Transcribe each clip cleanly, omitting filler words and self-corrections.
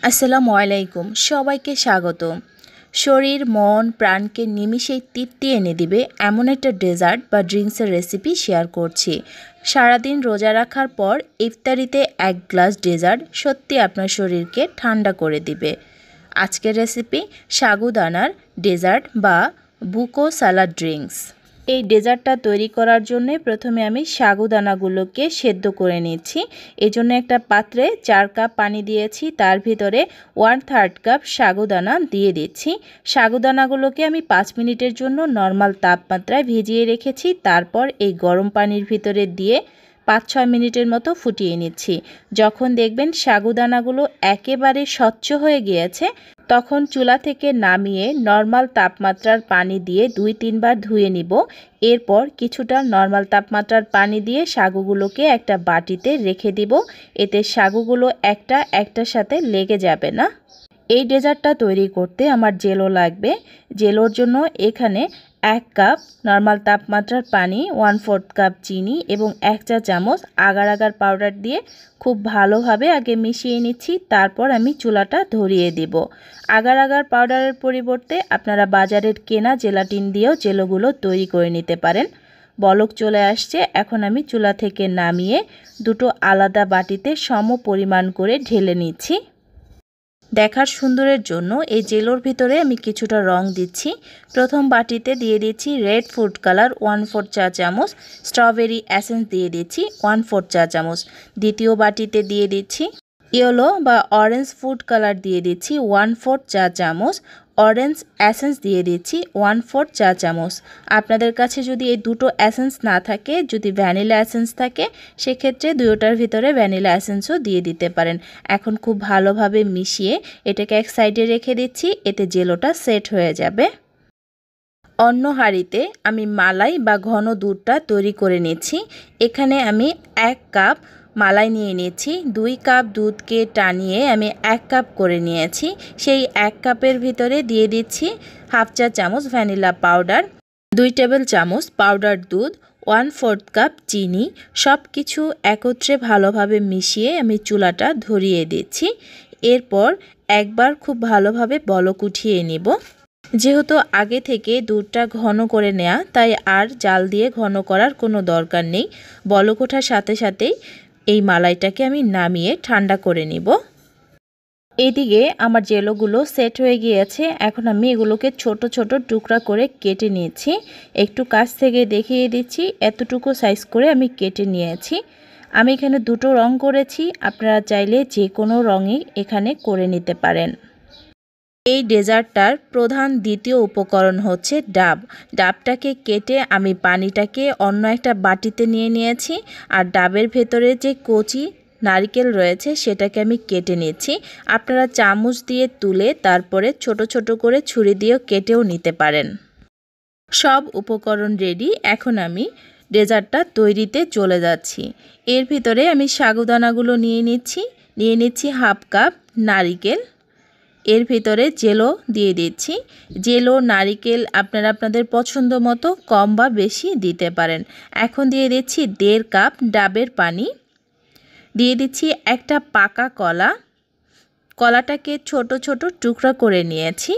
আসসালামু আলাইকুম, সবাইকে স্বাগত। শরীর মন প্রাণকে নিমিষেই তৃপ্তি এনে দিবে এমন একটা ডেজার্ট বা ড্রিঙ্কসের রেসিপি শেয়ার করছি। সারাদিন রোজা রাখার পর ইফতারিতে এক গ্লাস ডেজার্ট সত্যি আপনার শরীরকে ঠান্ডা করে দিবে। আজকের রেসিপি সাগুদানার ডেজার্ট বা বুকো সালাদ ড্রিঙ্কস। এই ডেজার্টটা তৈরি করার জন্য প্রথমে আমি সাগুদানাগুলোকে সেদ্ধ করে নিচ্ছি। এজন্য একটা পাত্রে 4 কাপ পানি দিয়েছি, তার ভিতরে 1/3 কাপ সাগুদানা দিয়ে দিচ্ছি। সাগুদানাগুলোকে আমি 5 মিনিটের জন্য নর্মাল তাপমাত্রায় ভিজিয়ে রেখেছি। তারপর এই গরম পানির ভিতরে দিয়ে 5-6 মিনিটের মতো ফুটিয়ে নিচ্ছি। যখন দেখবেন সাগুদানাগুলো একেবারে স্বচ্ছ হয়ে গিয়েছে, তখন চুলা থেকে নামিয়ে নর্মাল তাপমাত্রার পানি দিয়ে 2-3 বার ধুয়ে নিব। এরপর কিছুটা নর্মাল তাপমাত্রার পানি দিয়ে সাগুগুলোকে একটা বাটিতে রেখে দিব। এতে সাগুগুলো একটার সাথে লেগে যাবে না। এই ডেজার্টটা তৈরি করতে আমার জেলো লাগবে। জেলোর জন্য এখানে 1 কাপ নর্মাল তাপমাত্রার পানি, 1/4 কাপ চিনি এবং 1 চা চামচ আগার আগার পাউডার দিয়ে খুব ভালোভাবে আগে মিশিয়ে নিচ্ছি। তারপর আমি চুলাটা ধরিয়ে দেব। আগার আগার পাউডারের পরিবর্তে আপনারা বাজারের কেনা জেলাটিন দিয়েও জেলোগুলো তৈরি করে নিতে পারেন। বলক চলে আসছে, এখন আমি চুলা থেকে নামিয়ে দুটো আলাদা বাটিতে সম পরিমাণ করে ঢেলে নিচ্ছি। দেখার সুন্দরের জন্য এই জেলোর ভিতরে আমি কিছুটা রং দিচ্ছি। প্রথম বাটিতে দিয়ে দিচ্ছি রেড ফুড কালার 1/4 চা চামচ, স্ট্রবেরি এসেন্স দিয়ে দিচ্ছি 1/4 চা চামচ। দ্বিতীয় বাটিতে দিয়ে দিচ্ছি ইয়েলো বা অরেঞ্জ ফুড কালার দিয়ে দিচ্ছি 1/4 চা চামচ, অরেঞ্জ এসেন্স দিয়ে দিচ্ছি 1/4 চা চামচ। আপনাদের কাছে যদি এই দুটো এসেন্স না থাকে, যদি ভ্যানিলা এসেন্স থাকে, সেক্ষেত্রে দুটোটার ভিতরে ভ্যানিলা এসেন্সও দিয়ে দিতে পারেন। এখন খুব ভালোভাবে মিশিয়ে এটাকে এক সাইডে রেখে দিচ্ছি, এতে জেলোটা সেট হয়ে যাবে। অন্য হাঁড়িতে আমি মালাই বা ঘন দুধটা তৈরি করে নিচ্ছি। এখানে আমি 1 কাপ মালাই নিয়ে নিয়েছি। 2 কাপ দুধকে টানিয়ে আমি 1 কাপ করে নিয়েছি। সেই 1 কাপের ভিতরে দিয়ে দিচ্ছি 1/2 চা চামচ ভ্যানিলা পাউডার, 2 টেবিল চামচ পাউডার দুধ, 1/4 কাপ চিনি। সব কিছু একত্রে ভালোভাবে মিশিয়ে আমি চুলাটা ধরিয়ে দিচ্ছি। এরপর একবার খুব ভালোভাবে বলক উঠিয়ে নিব। যেহেতু আগে থেকে দুধটা ঘন করে নেওয়া, তাই আর জাল দিয়ে ঘন করার কোনো দরকার নেই। বলক ওঠার সাথে সাথেই এই মালাইটাকে আমি নামিয়ে ঠান্ডা করে নিব। এদিকে আমার জেলোগুলো সেট হয়ে গিয়েছে। এখন আমি এগুলোকে ছোট ছোট টুকরা করে কেটে নিয়েছি। একটু কাছ থেকে দেখিয়ে দিচ্ছি, এতটুকু সাইজ করে আমি কেটে নিয়েছি। আমি এখানে দুটো রং করেছি, আপনারা চাইলে যে কোনো রঙই এখানে করে নিতে পারেন। এই ডেজার্টটার প্রধান দ্বিতীয় উপকরণ হচ্ছে ডাব। ডাবটাকে কেটে আমি পানিটাকে অন্য একটা বাটিতে নিয়ে নিয়েছি, আর ডাবের ভেতরে যে কচি নারকেল রয়েছে সেটাকে আমি কেটে নিচ্ছি। আপনারা চামচ দিয়ে তুলে তারপরে ছোট ছোট করে ছুরি দিয়েও কেটেও নিতে পারেন। সব উপকরণ রেডি। এখন আমি ডেজার্টটা তৈরিতে চলে যাচ্ছি। এর ভিতরে আমি সাগুদানাগুলো নিয়ে নিচ্ছি 1/2 কাপ নারকেল। এর ভিতরে জেলো দিয়ে দিচ্ছি। জেলো নারকেল আপনারা আপনাদের পছন্দ মতো কম বা বেশি দিতে পারেন। এখন দিয়ে দিচ্ছি 1.5 কাপ ডাবের পানি, দিয়ে দিচ্ছি একটা পাকা কলা। কলাটাকে ছোট ছোট টুকরা করে নিয়েছি।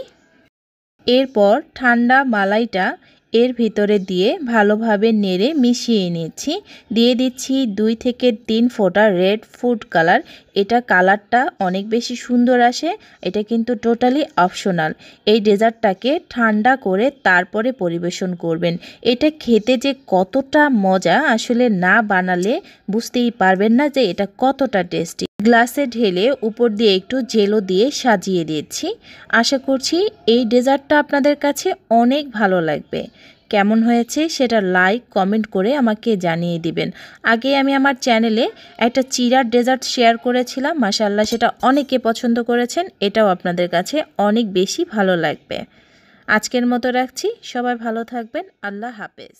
এরপর ঠান্ডা মালাইটা এর ভিতরে দিয়ে ভালোভাবে নেড়ে মিশিয়ে নিচ্ছি। দিয়ে দিচ্ছি 2 থেকে 3 ফোঁটা রেড ফুড কালার। এটা কালারটা অনেক বেশি সুন্দর আসে। এটা কিন্তু টোটালি অপশনাল। এই ডেজার্টটাকে ঠান্ডা করে তারপরে পরিবেশন করবেন। এটা খেতে যে কতটা মজা, আসলে না বানালে বুঝতেই পারবেন না যে এটা কতটা টেস্টি। গ্লাসে ঢেলে উপর দিয়ে একটু জেলো দিয়ে সাজিয়ে দিচ্ছি। আশা করছি এই ডেজার্টটা আপনাদের কাছে অনেক ভালো লাগবে। কেমন হয়েছে সেটা লাইক কমেন্ট করে আমাকে জানিয়ে দিবেন। আগে আমি আমার চ্যানেলে একটা চিরার ডেজার্ট শেয়ার করেছিলাম, মাশাআল্লাহ সেটা অনেকে পছন্দ করেছেন। এটাও আপনাদের কাছে অনেক বেশি ভালো লাগবে। আজকের মতো রাখছি, সবাই ভালো থাকবেন। আল্লাহ হাফেজ।